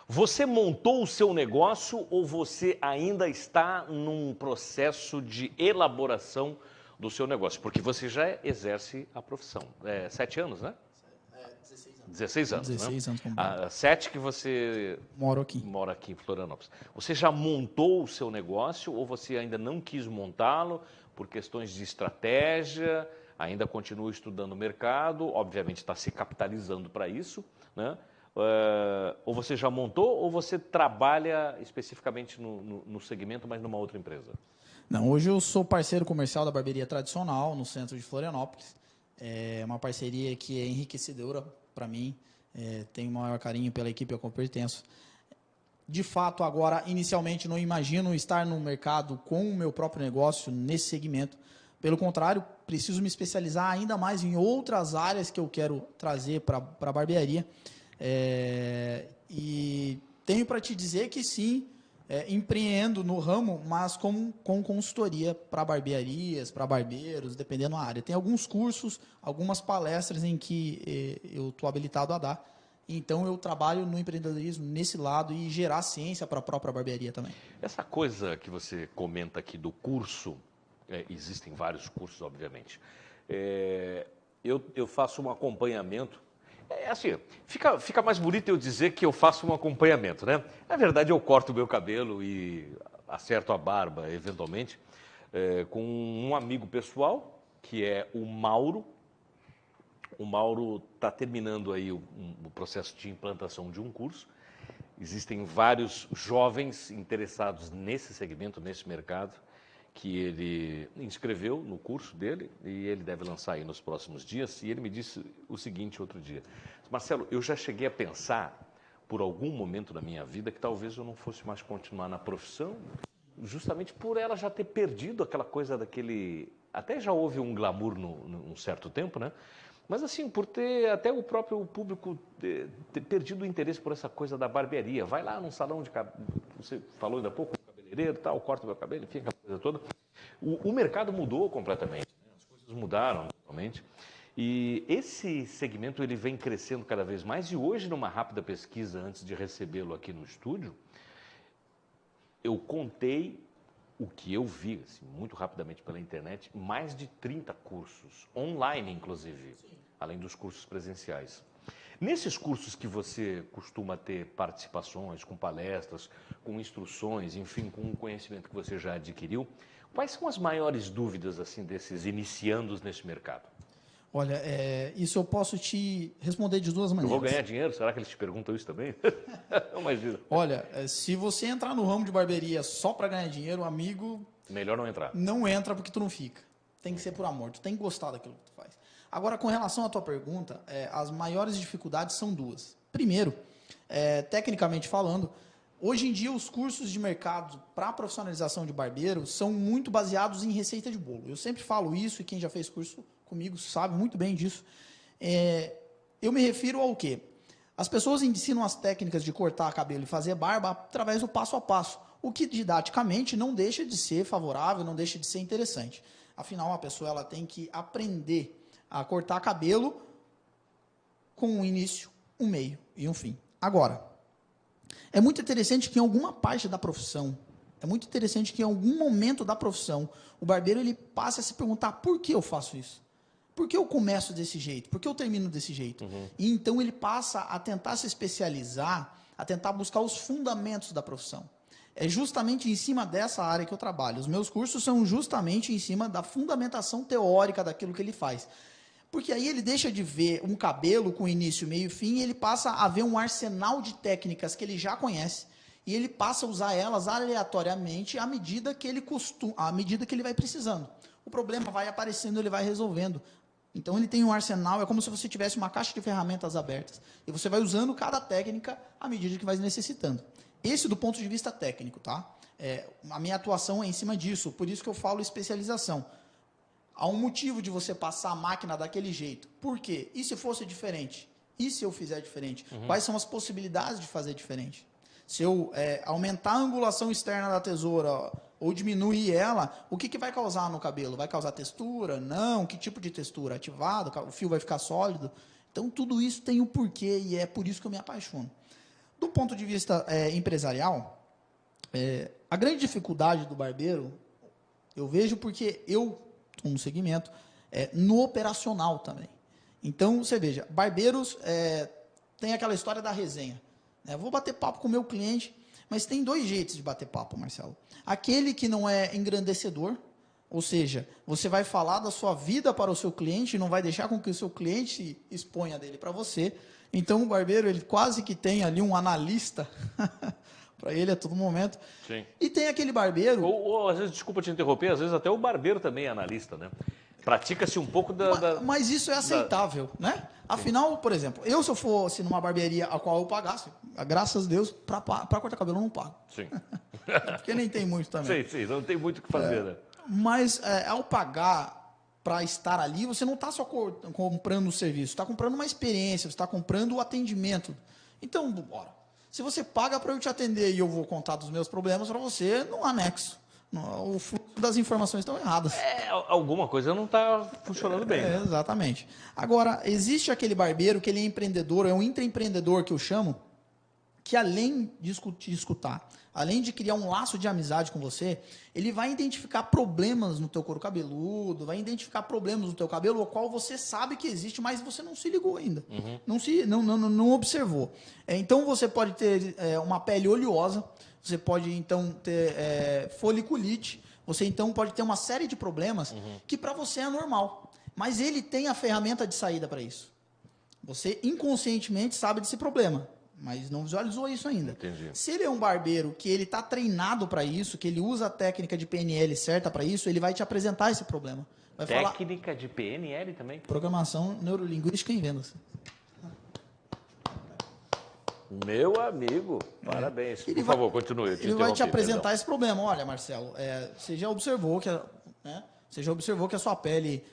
Você montou o seu negócio ou você ainda está num processo de elaboração do seu negócio? Porque você já exerce a profissão. 7 anos, né? 16 anos. 16 anos como 7 que você mora aqui em Florianópolis. Você já montou o seu negócio ou você ainda não quis montá-lo por questões de estratégia, ainda continua estudando o mercado, obviamente está se capitalizando para isso, né? Ou você já montou ou você trabalha especificamente no segmento, mas numa outra empresa? Não, hoje eu sou parceiro comercial da Barbearia Tradicional, no centro de Florianópolis. É uma parceria que é enriquecedora para mim, tenho o maior carinho pela equipe a qual pertenço. De fato, agora, inicialmente, não imagino estar no mercado com o meu próprio negócio nesse segmento. Pelo contrário, preciso me especializar ainda mais em outras áreas que eu quero trazer para a barbearia. E tenho para te dizer que sim, empreendo no ramo, mas com consultoria para barbearias, para barbeiros, dependendo da área. Tem alguns cursos, algumas palestras em que eu estou habilitado a dar. Então eu trabalho no empreendedorismo nesse lado e gerar ciência para a própria barbearia também. Essa coisa que você comenta aqui do curso, existem vários cursos, obviamente. Eu faço um acompanhamento. Assim, fica mais bonito eu dizer que eu faço um acompanhamento, né? Na verdade, eu corto o meu cabelo e acerto a barba, eventualmente, com um amigo pessoal, que é o Mauro. O Mauro está terminando aí o processo de implantação de um curso. Existem vários jovens interessados nesse segmento, nesse mercado, que ele inscreveu no curso dele e ele deve lançar aí nos próximos dias. E ele me disse o seguinte outro dia: Marcelo, eu já cheguei a pensar, por algum momento da minha vida, que talvez eu não fosse mais continuar na profissão, justamente por ela já ter perdido aquela coisa daquele... Até já houve um glamour num certo tempo, né? Mas assim, por ter até o próprio público ter perdido o interesse por essa coisa da barbearia. Vai lá num salão de cabelo, você falou ainda há pouco, cabeleireiro, tal, corta o meu cabelo, enfim, aquela coisa toda. O mercado mudou completamente, né? As coisas mudaram totalmente. E esse segmento ele vem crescendo cada vez mais. E hoje, numa rápida pesquisa, antes de recebê-lo aqui no estúdio, eu contei o que eu vi, assim, muito rapidamente pela internet, mais de 30 cursos, online inclusive, além dos cursos presenciais. Nesses cursos que você costuma ter participações, com palestras, com instruções, enfim, com o conhecimento que você já adquiriu, quais são as maiores dúvidas assim desses iniciandos nesse mercado? Olha, isso eu posso te responder de duas maneiras. Eu vou ganhar dinheiro? Será que eles te perguntam isso também? Não imagino. Olha, se você entrar no ramo de barbearia só para ganhar dinheiro, amigo... Melhor não entrar. Não entra porque tu não fica. Tem que ser por amor. Tu tem que gostar daquilo que tu faz. Agora, com relação à tua pergunta, as maiores dificuldades são duas. Primeiro, tecnicamente falando, hoje em dia os cursos de mercado para profissionalização de barbeiro são muito baseados em receita de bolo. Eu sempre falo isso e quem já fez curso comigo sabe muito bem disso. Eu me refiro ao quê? As pessoas ensinam as técnicas de cortar cabelo e fazer barba através do passo a passo, o que didaticamente não deixa de ser favorável, não deixa de ser interessante. Afinal, a pessoa ela tem que aprender a cortar cabelo com um início, um meio e um fim. Agora, é muito interessante que em alguma parte da profissão, é muito interessante que em algum momento da profissão, o barbeiro ele passe a se perguntar por que eu faço isso? Por que eu começo desse jeito? Por que eu termino desse jeito? E então ele passa a tentar se especializar, a tentar buscar os fundamentos da profissão. É justamente em cima dessa área que eu trabalho. Os meus cursos são justamente em cima da fundamentação teórica daquilo que ele faz. Porque aí ele deixa de ver um cabelo com início, meio e fim, e ele passa a ver um arsenal de técnicas que ele já conhece, e ele passa a usar elas aleatoriamente à medida que ele vai precisando. O problema vai aparecendo, ele vai resolvendo. Então ele tem um arsenal, é como se você tivesse uma caixa de ferramentas abertas. E você vai usando cada técnica à medida que vai necessitando. Esse do ponto de vista técnico, tá? A minha atuação é em cima disso, por isso que eu falo especialização. Há um motivo de você passar a máquina daquele jeito. Por quê? E se fosse diferente? E se eu fizer diferente? Quais são as possibilidades de fazer diferente? Se eu aumentar a angulação externa da tesoura ou diminuir ela, o que vai causar no cabelo? Vai causar textura? Não. Que tipo de textura? Ativado? O fio vai ficar sólido? Então, tudo isso tem um porquê e é por isso que eu me apaixono. Do ponto de vista empresarial, a grande dificuldade do barbeiro, eu vejo porque eu estou no segmento, no operacional também. Então, você veja, barbeiros tem aquela história da resenha. Vou bater papo com o meu cliente, mas tem dois jeitos de bater papo, Marcelo. Aquele que não é engrandecedor, ou seja, você vai falar da sua vida para o seu cliente e não vai deixar com que o seu cliente exponha dele para você. Então, o barbeiro, ele quase que tem ali um analista para ele a todo momento. Sim. E tem aquele barbeiro... Ou, às vezes, desculpa te interromper, às vezes até o barbeiro também é analista, né? Pratica-se um pouco Mas isso é aceitável, né? Afinal, por exemplo, se eu fosse numa barbearia a qual eu pagasse, graças a Deus, para cortar cabelo eu não pago. Sim. Porque nem tem muito também. Sim, não tem muito o que fazer, né? Mas ao pagar para estar ali, você não está só comprando o serviço, você está comprando uma experiência, você está comprando o atendimento. Então, bora. Se você paga para eu te atender e eu vou contar dos meus problemas para você, no anexo. O fluxo das informações estão erradas. Alguma coisa não está funcionando bem. Né? Exatamente. Agora, existe aquele barbeiro que ele é empreendedor, é um intraempreendedor que eu chamo, que além de escutar, além de criar um laço de amizade com você, ele vai identificar problemas no teu couro cabeludo, vai identificar problemas no teu cabelo, o qual você sabe que existe, mas você não se ligou ainda, não observou. Então você pode ter uma pele oleosa, você pode então ter foliculite, você então pode ter uma série de problemas que para você é normal, mas ele tem a ferramenta de saída para isso. Você inconscientemente sabe desse problema, mas não visualizou isso ainda. Entendi. Se ele é um barbeiro que ele está treinado para isso, que ele usa a técnica de PNL certa para isso, ele vai te apresentar esse problema. Vai técnica de PNL também? Programação Neurolinguística em Vendas. Meu amigo, parabéns. Por favor, continue. Ele vai te apresentar esse problema. Olha, Marcelo, você já observou que a sua pele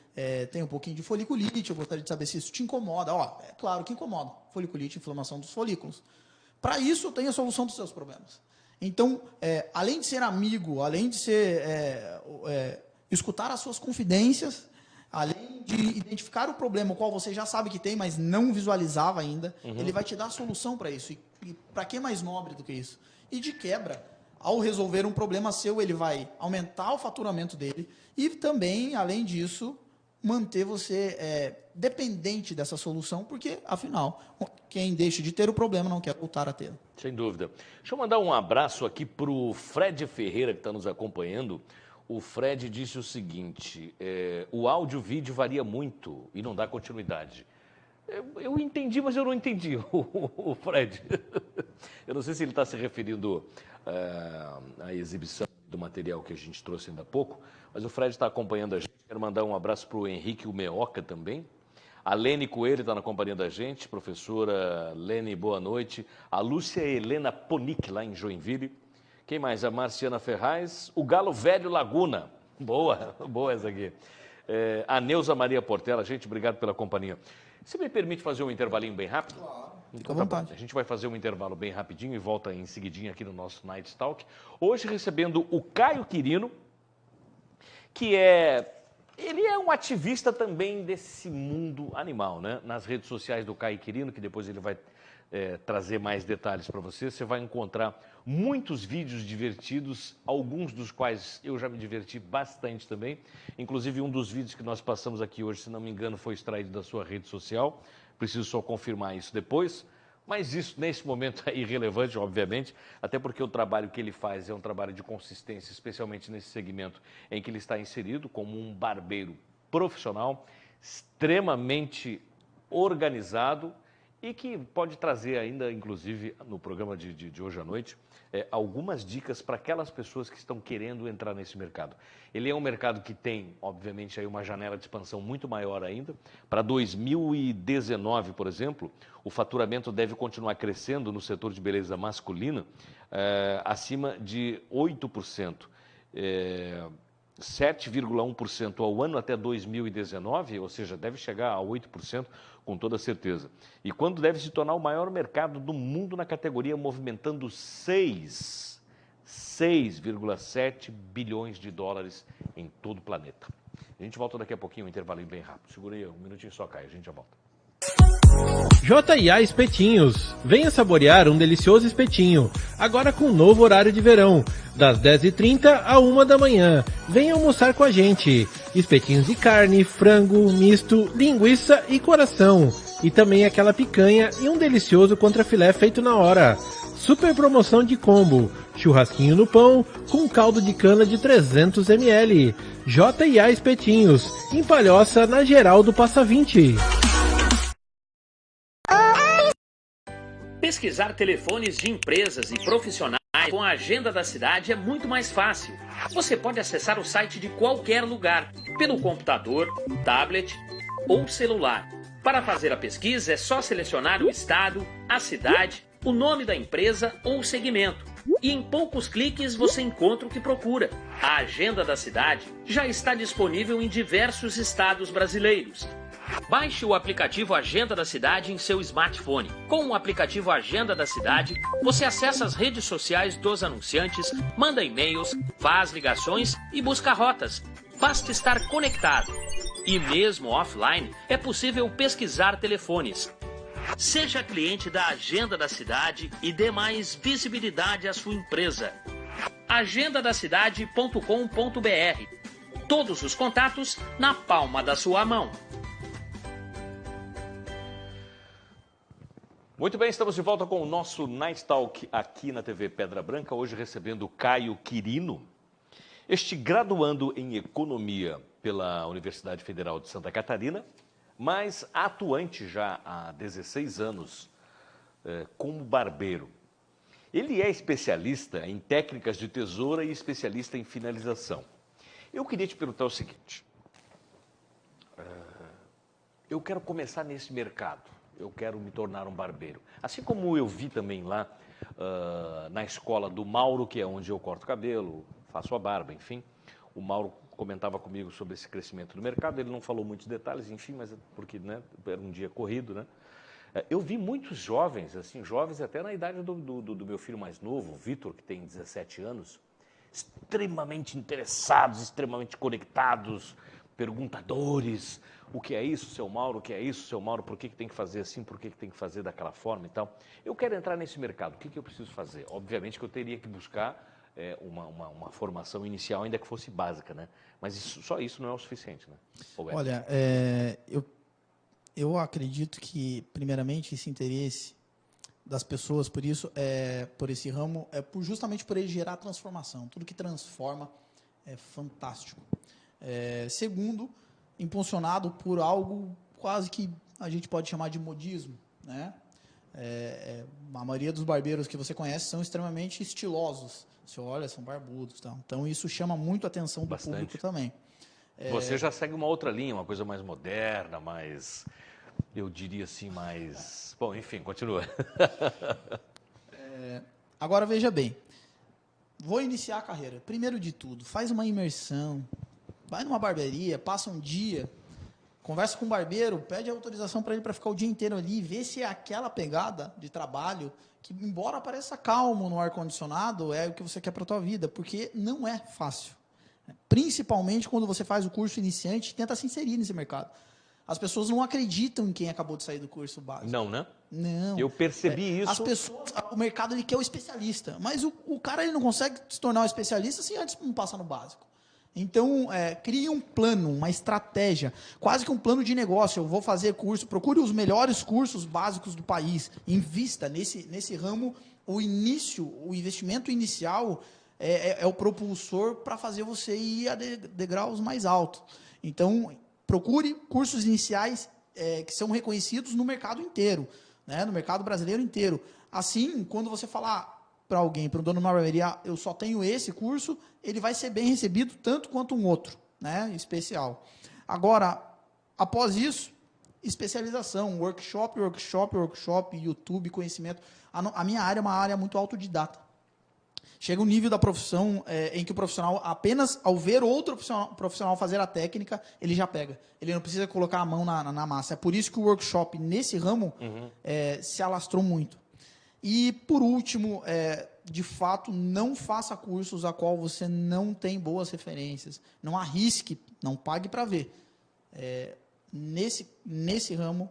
tem um pouquinho de foliculite. Eu gostaria de saber se isso te incomoda. É claro que incomoda. Foliculite, inflamação dos folículos. Para isso, eu tenho a solução dos seus problemas. Então, além de ser amigo, além de ser escutar as suas confidências, além de identificar o problema, o qual você já sabe que tem, mas não visualizava ainda, ele vai te dar a solução para isso. E para que mais nobre do que isso? E de quebra, ao resolver um problema seu, ele vai aumentar o faturamento dele e também, além disso, manter você dependente dessa solução, porque, afinal, quem deixa de ter o problema não quer voltar a ter. Sem dúvida. Deixa eu mandar um abraço aqui para o Fred Ferreira, que está nos acompanhando. O Fred disse o seguinte, o áudio e o vídeo varia muito e não dá continuidade. Eu entendi, mas eu não entendi, o Fred. Eu não sei se ele está se referindo à exibição do material que a gente trouxe ainda há pouco, mas o Fred está acompanhando a gente. Quero mandar um abraço para o Henrique Umeoca também. A Lene Coelho está na companhia da gente. Professora Lene, boa noite. A Lúcia Helena Ponic, lá em Joinville. Quem mais? A Marciana Ferraz. O Galo Velho Laguna. Boa, boa essa aqui. A Neuza Maria Portela. Gente, obrigado pela companhia. Você me permite fazer um intervalinho bem rápido? Claro. Então, tá bom. A gente vai fazer um intervalo bem rapidinho e volta em seguidinho aqui no nosso Night Talk. Hoje recebendo o Caio Quirino, que ele é um ativista também desse mundo animal, né? Nas redes sociais do Caio Quirino, que depois ele vai trazer mais detalhes para você. Você vai encontrar muitos vídeos divertidos, alguns dos quais eu já me diverti bastante também. Inclusive, um dos vídeos que nós passamos aqui hoje, se não me engano, foi extraído da sua rede social. Preciso só confirmar isso depois. Mas isso, nesse momento, é irrelevante, obviamente, até porque o trabalho que ele faz é um trabalho de consistência, especialmente nesse segmento em que ele está inserido, como um barbeiro profissional, extremamente organizado, e que pode trazer ainda, inclusive, no programa de hoje à noite, algumas dicas para aquelas pessoas que estão querendo entrar nesse mercado. Ele é um mercado que tem, obviamente, aí uma janela de expansão muito maior ainda. Para 2019, por exemplo, o faturamento deve continuar crescendo no setor de beleza masculina acima de 8%. 7,1% ao ano até 2019, ou seja, deve chegar a 8% com toda certeza. E quando deve se tornar o maior mercado do mundo na categoria, movimentando 6,7 bilhões de dólares em todo o planeta. A gente volta daqui a pouquinho, um intervalinho bem rápido. Segura aí, um minutinho só, Caio, a gente já volta. J&A Espetinhos. Venha saborear um delicioso espetinho, agora com um novo horário de verão, das 10h30 à 1 da manhã. Venha almoçar com a gente. Espetinhos de carne, frango, misto, linguiça e coração. E também aquela picanha e um delicioso contrafilé feito na hora. Super promoção de combo. Churrasquinho no pão com caldo de cana de 300 ml. J&A Espetinhos. Em Palhoça, na Geraldo Passa 20. Pesquisar telefones de empresas e profissionais com a agenda da cidade é muito mais fácil. Você pode acessar o site de qualquer lugar, pelo computador, tablet ou celular. Para fazer a pesquisa é só selecionar o estado, a cidade, o nome da empresa ou o segmento. E em poucos cliques você encontra o que procura. A agenda da cidade já está disponível em diversos estados brasileiros. Baixe o aplicativo Agenda da Cidade em seu smartphone. Com o aplicativo Agenda da Cidade, você acessa as redes sociais dos anunciantes, manda e-mails, faz ligações e busca rotas. Basta estar conectado. E mesmo offline, é possível pesquisar telefones. Seja cliente da Agenda da Cidade e dê mais visibilidade à sua empresa. agendadacidade.com.br. Todos os contatos na palma da sua mão. Muito bem, estamos de volta com o nosso Night Talk aqui na TV Pedra Branca, hoje recebendo Caio Quirino, este graduando em Economia pela Universidade Federal de Santa Catarina, mas atuante já há 16 anos como barbeiro. Ele é especialista em técnicas de tesoura e especialista em finalização. Eu queria te perguntar o seguinte, eu quero começar nesse mercado. Eu quero me tornar um barbeiro. Assim como eu vi também lá na escola do Mauro, que é onde eu corto cabelo, faço a barba, enfim. O Mauro comentava comigo sobre esse crescimento do mercado. Ele não falou muitos detalhes, enfim, mas porque né, era um dia corrido, né? Eu vi muitos jovens, assim, jovens até na idade do meu filho mais novo, o Vitor, que tem 17 anos, extremamente interessados, extremamente conectados, perguntadores. O que é isso, seu Mauro? O que é isso, seu Mauro? Por que tem que fazer assim? Por que tem que fazer daquela forma e tal? Eu quero entrar nesse mercado. O que eu preciso fazer? Obviamente que eu teria que buscar uma formação inicial, ainda que fosse básica, né? Mas só isso não é o suficiente, né? Olha, eu acredito que, primeiramente, esse interesse das pessoas por isso, por esse ramo, justamente por ele gerar transformação. Tudo que transforma é fantástico. Segundo, impulsionado por algo quase que a gente pode chamar de modismo, né? A maioria dos barbeiros que você conhece são extremamente estilosos. Você olha, são barbudos. Tá? Então, isso chama muito a atenção do público também. Você já segue uma outra linha, uma coisa mais moderna, mais, eu diria assim, mais... Bom, enfim, continua. Agora, veja bem. Vou iniciar a carreira. Primeiro de tudo, faz uma imersão. Vai numa barbearia, passa um dia, conversa com o barbeiro, pede autorização para ele para ficar o dia inteiro ali, vê se é aquela pegada de trabalho que, embora pareça calmo no ar-condicionado, é o que você quer para a tua vida, porque não é fácil. Principalmente quando você faz o curso iniciante e tenta se inserir nesse mercado. As pessoas não acreditam em quem acabou de sair do curso básico. Não, né? Não. Eu percebi isso. As pessoas, o mercado ele quer o especialista, mas o cara ele não consegue se tornar um especialista se antes não passa no básico. Então, crie um plano, uma estratégia, quase que um plano de negócio. Eu vou fazer curso, procure os melhores cursos básicos do país, invista nesse ramo. O investimento inicial é o propulsor para fazer você ir a degraus mais altos. Então, procure cursos iniciais que são reconhecidos no mercado inteiro, né, no mercado brasileiro inteiro. Assim, quando você falar para alguém, para um dono de uma barbearia, eu só tenho esse curso, ele vai ser bem recebido tanto quanto um outro, né, especial. Agora, após isso, especialização, workshop, YouTube, conhecimento. A minha área é uma área muito autodidata. Chega um nível da profissão em que o profissional, apenas ao ver outro profissional fazer a técnica, ele já pega. Ele não precisa colocar a mão na massa. É por isso que o workshop, nesse ramo, se alastrou muito. E, por último, de fato, não faça cursos a qual você não tem boas referências. Não arrisque, não pague para ver. Nesse ramo,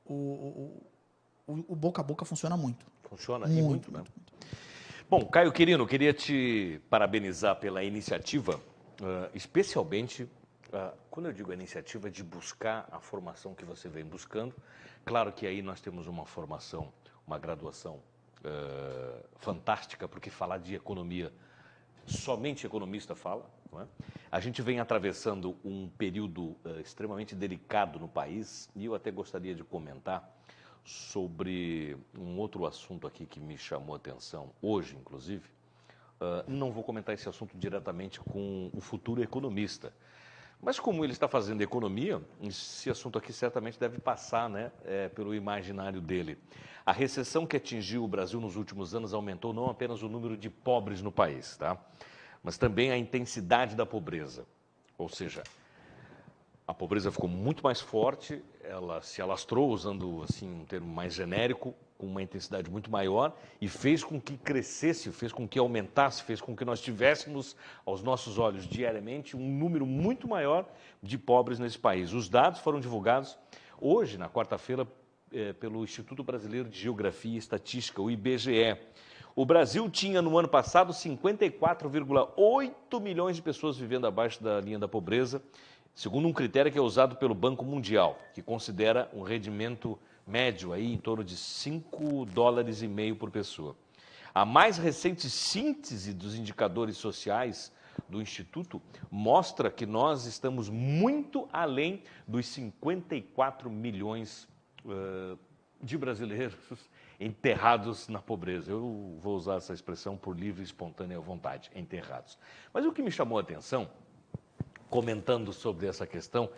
o boca a boca funciona muito. Funciona muito, né? Bom, Caio Quirino, queria te parabenizar pela iniciativa, especialmente, quando eu digo a iniciativa, de buscar a formação que você vem buscando. Claro que aí nós temos uma formação, uma graduação fantástica, porque falar de economia, somente economista fala. Não é? A gente vem atravessando um período extremamente delicado no país, e eu até gostaria de comentar sobre um outro assunto aqui que me chamou a atenção, hoje, inclusive. Não vou comentar esse assunto diretamente com o futuro economista, mas como ele está fazendo economia, esse assunto aqui certamente deve passar, né, pelo imaginário dele. A recessão que atingiu o Brasil nos últimos anos aumentou não apenas o número de pobres no país, tá? Mas também a intensidade da pobreza. Ou seja, A pobreza ficou muito mais forte, ela se alastrou, usando assim um termo mais genérico, com uma intensidade muito maior, e fez com que crescesse, fez com que aumentasse, fez com que nós tivéssemos, aos nossos olhos, diariamente, um número muito maior de pobres nesse país. Os dados foram divulgados hoje, na quarta-feira, pelo Instituto Brasileiro de Geografia e Estatística, o IBGE. O Brasil tinha, no ano passado, 54,8 milhões de pessoas vivendo abaixo da linha da pobreza, segundo um critério que é usado pelo Banco Mundial, que considera um rendimento médio aí em torno de $5,5 por pessoa. A mais recente síntese dos indicadores sociais do Instituto mostra que nós estamos muito além dos 54 milhões de brasileiros enterrados na pobreza. Eu vou usar essa expressão por livre e espontânea vontade, enterrados. Mas o que me chamou a atenção, comentando sobre essa questão,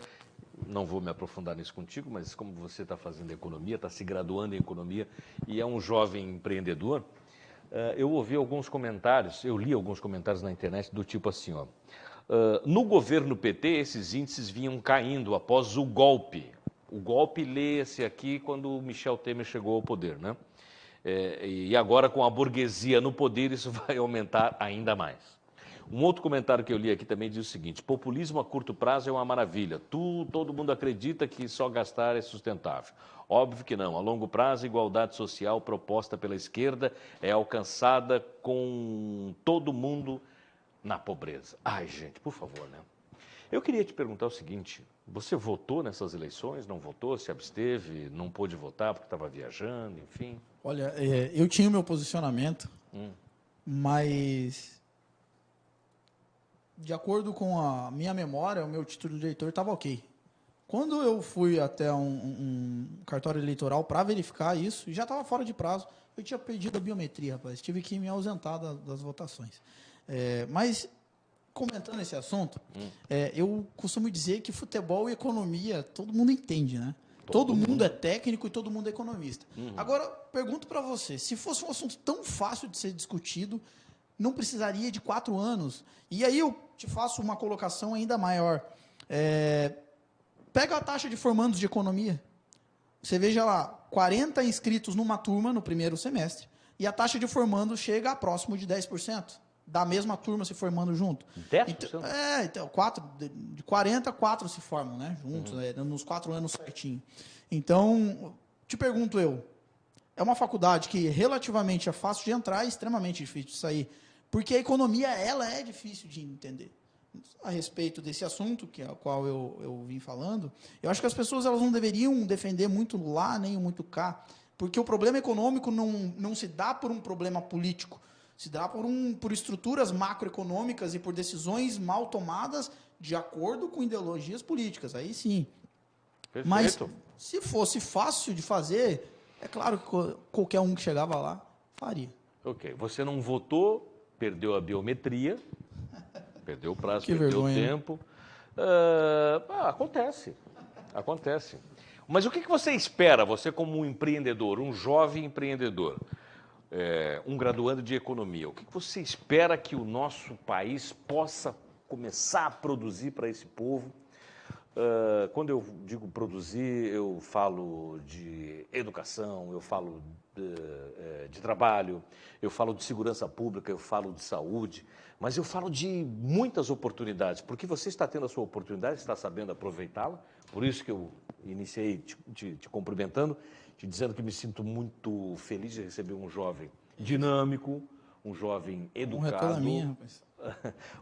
não vou me aprofundar nisso contigo, mas como você está fazendo economia, está se graduando em economia e é um jovem empreendedor, eu ouvi alguns comentários, eu li alguns comentários na internet do tipo assim, ó, no governo PT esses índices vinham caindo após o golpe. O golpe lê-se aqui quando o Michel Temer chegou ao poder, né? E agora com a burguesia no poder isso vai aumentar ainda mais. Um outro comentário que eu li aqui também diz o seguinte: populismo a curto prazo é uma maravilha. Todo mundo acredita que só gastar é sustentável. Óbvio que não. A longo prazo, a igualdade social proposta pela esquerda é alcançada com todo mundo na pobreza. Ai, gente, por favor, né? Eu queria te perguntar o seguinte: você votou nessas eleições? Não votou? Se absteve? Não pôde votar porque estava viajando? Enfim. Olha, eu tinha o meu posicionamento, mas de acordo com a minha memória, o meu título de eleitor estava ok. Quando eu fui até um cartório eleitoral para verificar isso, já estava fora de prazo. Eu tinha perdido a biometria, rapaz. Tive que me ausentar das votações. Mas, comentando esse assunto, eu costumo dizer que futebol e economia, todo mundo entende, né? Todo mundo é técnico e todo mundo é economista. Agora, pergunto para você, se fosse um assunto tão fácil de ser discutido, não precisaria de 4 anos. E aí eu te faço uma colocação ainda maior. Pega a taxa de formandos de economia. Você veja lá, 40 inscritos numa turma no primeiro semestre, e a taxa de formandos chega a próximo de 10%. Da mesma turma se formando junto. 10%? Então, de 40, 4 se formam, né? Juntos, nos 4 anos certinho. Então, te pergunto eu, é uma faculdade que relativamente é fácil de entrar e extremamente difícil de sair, porque a economia, ela é difícil de entender. A respeito desse assunto, que é o qual eu vim falando, eu acho que as pessoas elas não deveriam defender muito lá, nem muito cá, porque o problema econômico não se dá por um problema político, se dá por estruturas macroeconômicas e por decisões mal tomadas de acordo com ideologias políticas. Aí sim. Perfeito. Mas se fosse fácil de fazer, é claro que qualquer um que chegava lá faria. Ok. Você não votou, perdeu a biometria, perdeu o prazo, Que perdeu vergonha, o tempo. Acontece. Acontece. Mas o que você espera, você como um empreendedor, um jovem empreendedor, um graduando de economia, o que você espera que o nosso país possa começar a produzir para esse povo? Quando eu digo produzir, eu falo de educação, eu falo de trabalho, eu falo de segurança pública, eu falo de saúde, mas eu falo de muitas oportunidades, porque você está tendo a sua oportunidade, está sabendo aproveitá-la, por isso que eu iniciei te cumprimentando, te dizendo que me sinto muito feliz de receber um jovem dinâmico, um jovem educado,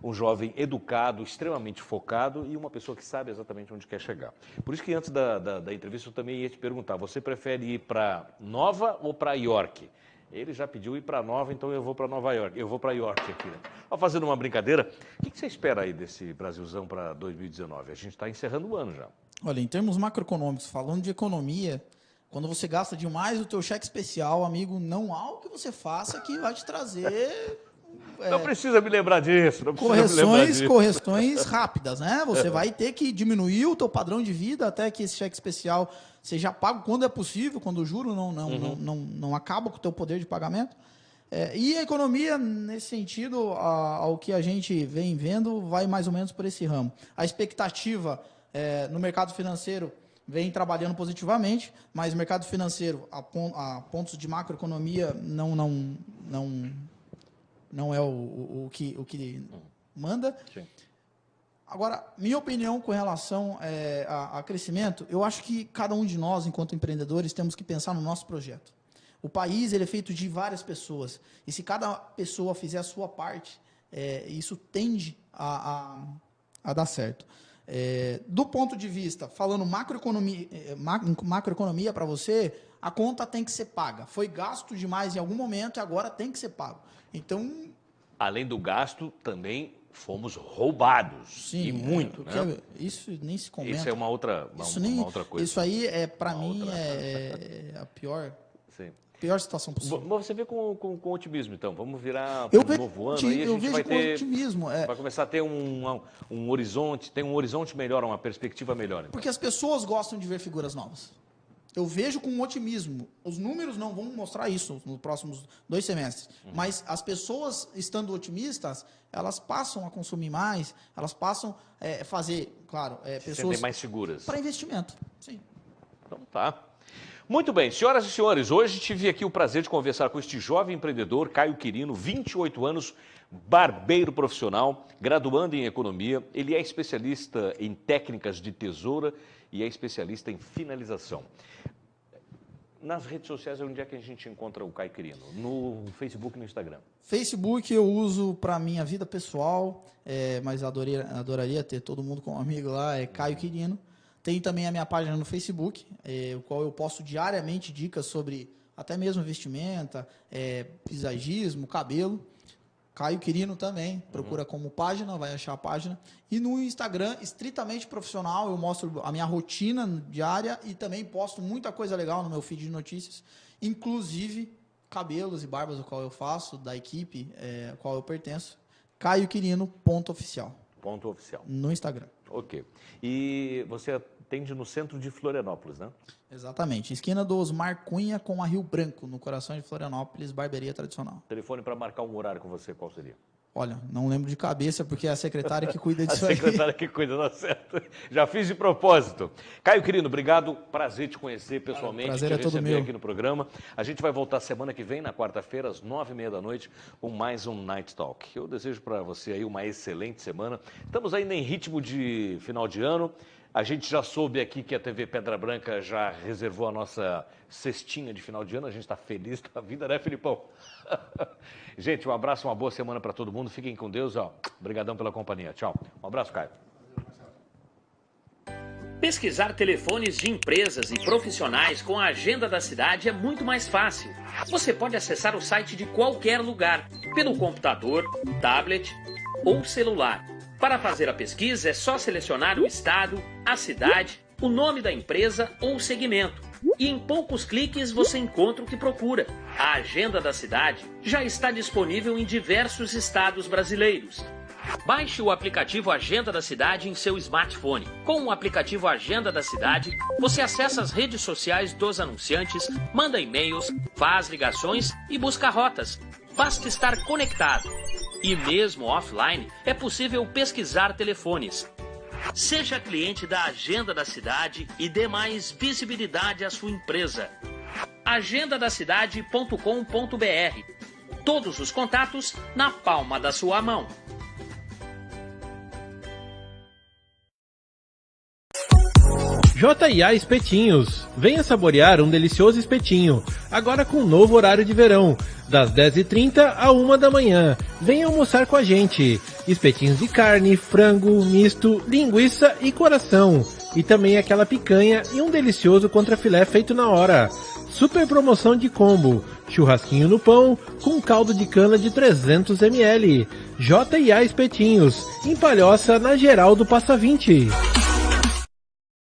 um jovem educado, extremamente focado e uma pessoa que sabe exatamente onde quer chegar. Por isso que antes da entrevista eu também ia te perguntar, você prefere ir para Nova ou para York? Ele já pediu ir para Nova, então eu vou para Nova York, eu vou para York aqui. Né? Fazendo uma brincadeira, o que você espera aí desse Brasilzão para 2019? A gente está encerrando o ano já. Olha, em termos macroeconômicos, falando de economia, quando você gasta demais o teu cheque especial, amigo, não há o que você faça que vai te trazer... Não precisa me lembrar disso. Não correções rápidas, né? Você vai ter que diminuir o teu padrão de vida até que esse cheque especial seja pago quando é possível, quando o juro não acaba com o teu poder de pagamento. E a economia, nesse sentido, ao que a gente vem vendo, vai mais ou menos por esse ramo. A expectativa No mercado financeiro, vem trabalhando positivamente, mas o mercado financeiro, a pontos de macroeconomia, não é o que manda. Sim. Agora, minha opinião com relação a crescimento, eu acho que cada um de nós, enquanto empreendedores, temos que pensar no nosso projeto. O país ele é feito de várias pessoas, e se cada pessoa fizer a sua parte, isso tende a dar certo. Do ponto de vista, falando macroeconomia para você, a conta tem que ser paga. Foi gasto demais em algum momento e agora tem que ser pago. Então, além do gasto, também fomos roubados. Sim, e muito, né? Isso nem se comenta. Isso é uma outra coisa. Isso aí, para mim, é a pior situação possível. Você vê com otimismo, então. Vamos virar um novo ano. Aí a gente vai ter otimismo. Vai começar a ter um horizonte, melhor, uma perspectiva melhor. Então. Porque as pessoas gostam de ver figuras novas. Eu vejo com otimismo. Os números não vão mostrar isso nos próximos 2 semestres. Mas as pessoas, estando otimistas, elas passam a consumir mais, elas passam a fazer, claro, pessoas... Se sentem mais seguras. Para investimento, sim. Então tá. Muito bem, senhoras e senhores, hoje tive aqui o prazer de conversar com este jovem empreendedor, Caio Quirino, 28 anos, barbeiro profissional, graduando em economia. Ele é especialista em técnicas de tesoura e é especialista em finalização. Nas redes sociais, onde é que a gente encontra o Caio Quirino? No Facebook e no Instagram? Facebook eu uso para minha vida pessoal, mas adoraria ter todo mundo como amigo lá, é Caio Quirino. Tem também a minha página no Facebook, o qual eu posto diariamente dicas sobre até mesmo vestimenta, paisagismo, cabelo. Caio Quirino também, procura como página, vai achar a página. E no Instagram, estritamente profissional, eu mostro a minha rotina diária e também posto muita coisa legal no meu feed de notícias, inclusive cabelos e barbas, o qual eu faço, da equipe a qual eu pertenço. Caio Quirino, .oficial. .oficial. No Instagram. Ok. E você atende no centro de Florianópolis, né? Exatamente. Esquina do Osmar Cunha com a Rio Branco, no coração de Florianópolis, barbearia tradicional. Telefone para marcar um horário com você, qual seria? Olha, não lembro de cabeça, porque é a secretária que cuida disso aí. A secretária que cuida, tá certo. Já fiz de propósito. Caio Quirino, obrigado. Prazer te conhecer pessoalmente. Prazer é todo receber meu. Aqui no programa. A gente vai voltar semana que vem, na quarta-feira, às 9h30 da noite, com mais um Night Talk. Eu desejo para você aí uma excelente semana. Estamos ainda em ritmo de final de ano. A gente já soube aqui que a TV Pedra Branca já reservou a nossa cestinha de final de ano. A gente está feliz da vida, né, Filipão? Gente, um abraço, uma boa semana para todo mundo. Fiquem com Deus. Obrigadão pela companhia. Tchau. Um abraço, Caio. Pesquisar telefones de empresas e profissionais com a agenda da cidade é muito mais fácil. Você pode acessar o site de qualquer lugar, pelo computador, tablet ou celular. Para fazer a pesquisa, é só selecionar o estado, a cidade, o nome da empresa ou segmento. E em poucos cliques você encontra o que procura. A Agenda da Cidade já está disponível em diversos estados brasileiros. Baixe o aplicativo Agenda da Cidade em seu smartphone. Com o aplicativo Agenda da Cidade, você acessa as redes sociais dos anunciantes, manda e-mails, faz ligações e busca rotas. Basta estar conectado. E mesmo offline, é possível pesquisar telefones. Seja cliente da Agenda da Cidade e dê mais visibilidade à sua empresa. agendadacidade.com.br. Todos os contatos na palma da sua mão. J&A Espetinhos. Venha saborear um delicioso espetinho, agora com um novo horário de verão, das 10h30 à 1 da manhã. Venha almoçar com a gente. Espetinhos de carne, frango, misto, linguiça e coração. E também aquela picanha e um delicioso contrafilé feito na hora. Super promoção de combo. Churrasquinho no pão com caldo de cana de 300 ml. J&A Espetinhos, em Palhoça, na Geraldo Passa 20.